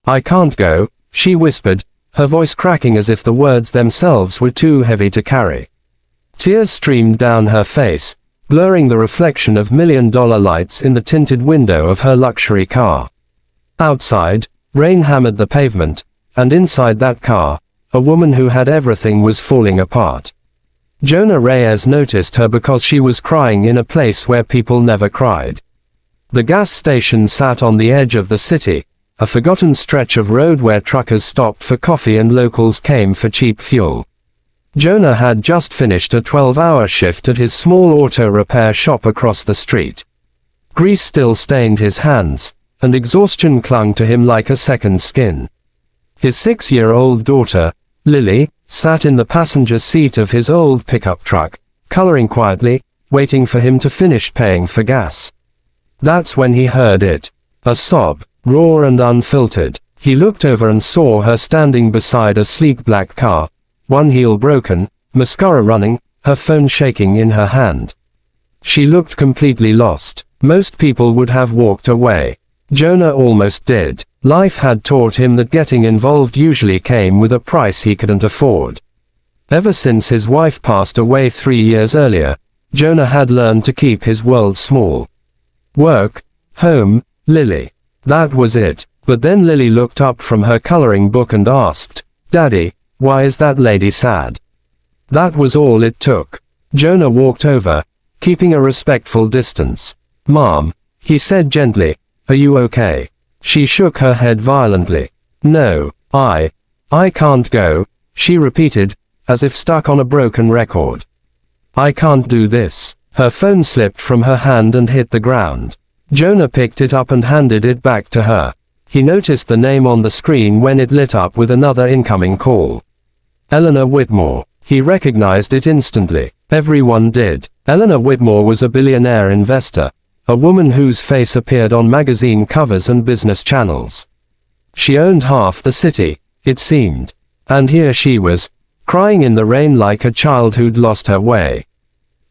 I can't go, she whispered, her voice cracking as if the words themselves were too heavy to carry. Tears streamed down her face, blurring the reflection of million-dollar lights in the tinted window of her luxury car. Outside, rain hammered the pavement, and inside that car, a woman who had everything was falling apart. Jonah Reyes noticed her because she was crying in a place where people never cried. The gas station sat on the edge of the city, a forgotten stretch of road where truckers stopped for coffee and locals came for cheap fuel. Jonah had just finished a 12-hour shift at his small auto repair shop across the street. Grease still stained his hands, and exhaustion clung to him like a second skin. His 6-year-old daughter, Lily, sat in the passenger seat of his old pickup truck, coloring quietly, waiting for him to finish paying for gas. That's when he heard it. A sob, raw and unfiltered. He looked over and saw her standing beside a sleek black car, one heel broken, mascara running, her phone shaking in her hand. She looked completely lost. Most people would have walked away. Jonah almost did. Life had taught him that getting involved usually came with a price he couldn't afford. Ever since his wife passed away 3 years earlier, Jonah had learned to keep his world small. Work, home, Lily. That was it. But then Lily looked up from her coloring book and asked, "Daddy, why is that lady sad?" That was all it took. Jonah walked over, keeping a respectful distance. "Mom," he said gently, "are you okay?" She shook her head violently. "No, I can't go," she repeated, as if stuck on a broken record. "I can't do this." Her phone slipped from her hand and hit the ground. Jonah picked it up and handed it back to her. He noticed the name on the screen when it lit up with another incoming call. Eleanor Whitmore. He recognized it instantly. Everyone did. Eleanor Whitmore was a billionaire investor, a woman whose face appeared on magazine covers and business channels. She owned half the city, it seemed. And here she was, crying in the rain like a child who'd lost her way.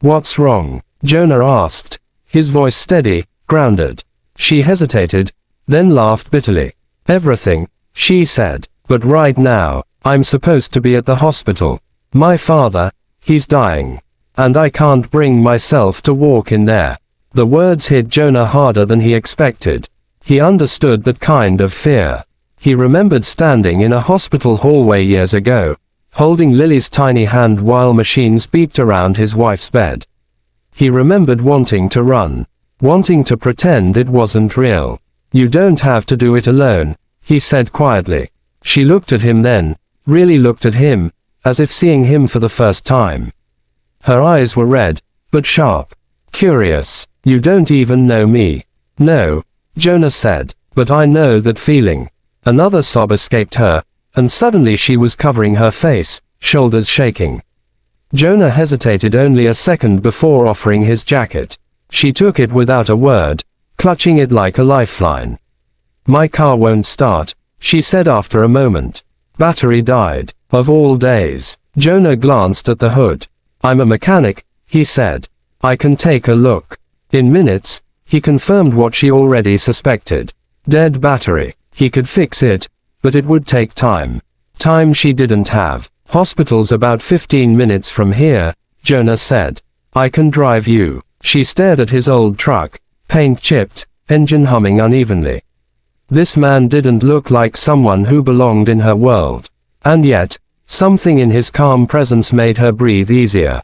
"What's wrong?" Jonah asked, his voice steady, grounded. She hesitated, then laughed bitterly. "Everything," she said. "But right now, I'm supposed to be at the hospital. My father, he's dying. And I can't bring myself to walk in there." The words hit Jonah harder than he expected. He understood that kind of fear. He remembered standing in a hospital hallway years ago, holding Lily's tiny hand while machines beeped around his wife's bed. He remembered wanting to run, wanting to pretend it wasn't real. "You don't have to do it alone," he said quietly. She looked at him then, really looked at him, as if seeing him for the first time. Her eyes were red, but sharp. "Curious. You don't even know me." "No," Jonah said, "but I know that feeling." Another sob escaped her, and suddenly she was covering her face, shoulders shaking. Jonah hesitated only a second before offering his jacket. She took it without a word, clutching it like a lifeline. "My car won't start," she said after a moment. "Battery died." Of all days. Jonah glanced at the hood. "I'm a mechanic," he said. "I can take a look." In minutes, he confirmed what she already suspected. Dead battery. He could fix it, but it would take time. Time she didn't have. "Hospital's about 15 minutes from here," Jonah said. "I can drive you." She stared at his old truck, paint chipped, engine humming unevenly. This man didn't look like someone who belonged in her world. And yet, something in his calm presence made her breathe easier.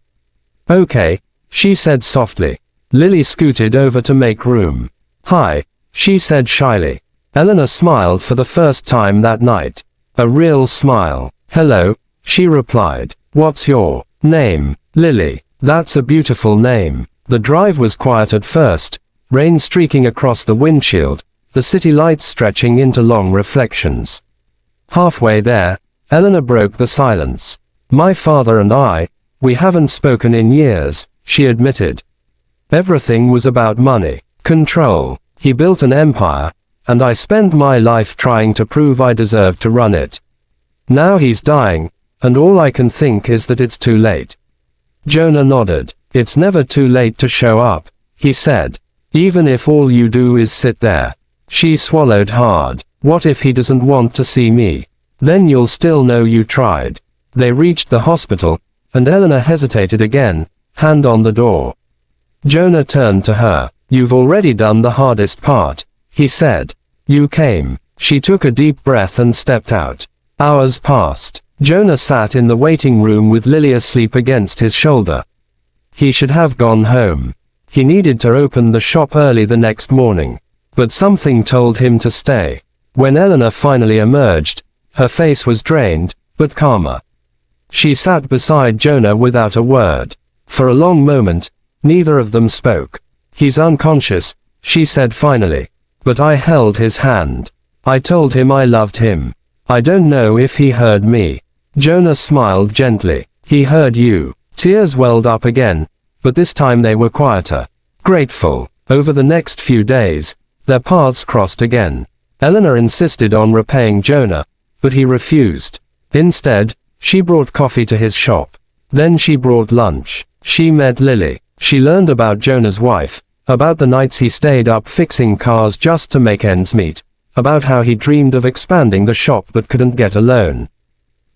"Okay," she said softly. Lily scooted over to make room. "Hi," she said shyly. Eleanor smiled for the first time that night. A real smile. "Hello," she replied. "What's your name?" "Lily." "That's a beautiful name." The drive was quiet at first, rain streaking across the windshield, the city lights stretching into long reflections. Halfway there, Eleanor broke the silence. "My father and we haven't spoken in years," she admitted. "Everything was about money, control. He built an empire, and I spent my life trying to prove I deserved to run it. Now he's dying, and all I can think is that it's too late." Jonah nodded. "It's never too late to show up," he said. "Even if all you do is sit there." She swallowed hard. What if he doesn't want to see me? Then you'll still know you tried. They reached the hospital, and Eleanor hesitated again, hand on the door. Jonah turned to her. You've already done the hardest part, he said. You came. She took a deep breath and stepped out. Hours passed. Jonah sat in the waiting room with Lily asleep against his shoulder. He should have gone home. He needed to open the shop early the next morning. But something told him to stay. When Eleanor finally emerged, her face was drained, but calmer. She sat beside Jonah without a word. For a long moment, neither of them spoke. He's unconscious, she said finally. But I held his hand. I told him I loved him. I don't know if he heard me. Jonah smiled gently. He heard you. Tears welled up again, but this time they were quieter. Grateful. Over the next few days, their paths crossed again. Eleanor insisted on repaying Jonah, but he refused. Instead, she brought coffee to his shop. Then she brought lunch. She met Lily. She learned about Jonah's wife, about the nights he stayed up fixing cars just to make ends meet, about how he dreamed of expanding the shop but couldn't get a loan.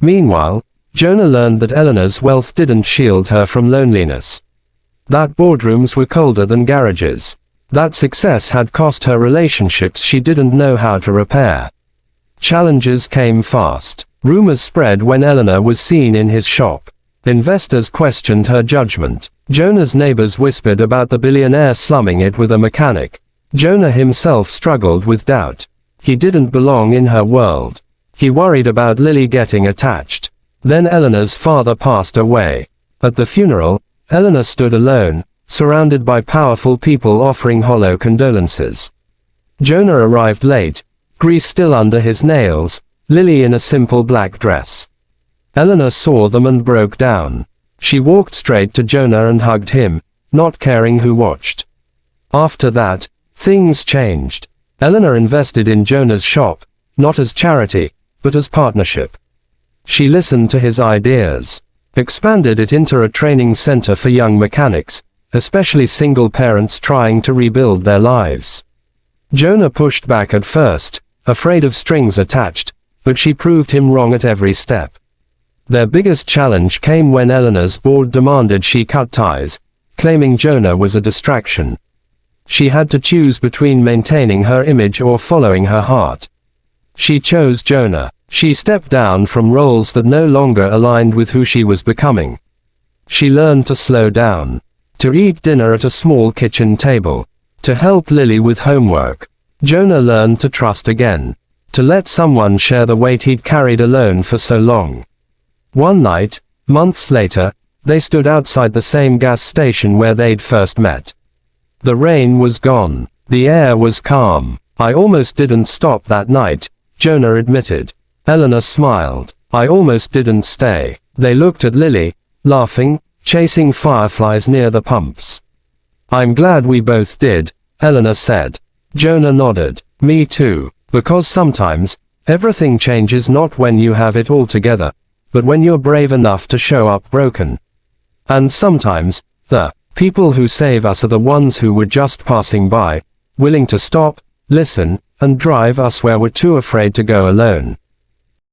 Meanwhile, Jonah learned that Eleanor's wealth didn't shield her from loneliness. That boardrooms were colder than garages. That success had cost her relationships she didn't know how to repair. Challenges came fast. Rumors spread when Eleanor was seen in his shop. Investors questioned her judgment. Jonah's neighbors whispered about the billionaire slumming it with a mechanic. Jonah himself struggled with doubt. He didn't belong in her world. He worried about Lily getting attached. Then Eleanor's father passed away. At the funeral, Eleanor stood alone, surrounded by powerful people offering hollow condolences. Jonah arrived late, grease still under his nails, Lily in a simple black dress. Eleanor saw them and broke down. She walked straight to Jonah and hugged him, not caring who watched. After that, things changed. Eleanor invested in Jonah's shop, not as charity, but as partnership. She listened to his ideas, expanded it into a training center for young mechanics, especially single parents trying to rebuild their lives. Jonah pushed back at first, afraid of strings attached, but she proved him wrong at every step. Their biggest challenge came when Eleanor's board demanded she cut ties, claiming Jonah was a distraction. She had to choose between maintaining her image or following her heart. She chose Jonah. She stepped down from roles that no longer aligned with who she was becoming. She learned to slow down, to eat dinner at a small kitchen table, to help Lily with homework. Jonah learned to trust again, to let someone share the weight he'd carried alone for so long. One night, months later, they stood outside the same gas station where they'd first met. The rain was gone. The air was calm. I almost didn't stop that night, Jonah admitted. Eleanor smiled. I almost didn't stay. They looked at Lily, laughing, chasing fireflies near the pumps. I'm glad we both did, Eleanor said. Jonah nodded. Me too. Because sometimes, everything changes not when you have it all together, but when you're brave enough to show up broken. And sometimes, the people who save us are the ones who were just passing by, willing to stop, listen, and drive us where we're too afraid to go alone.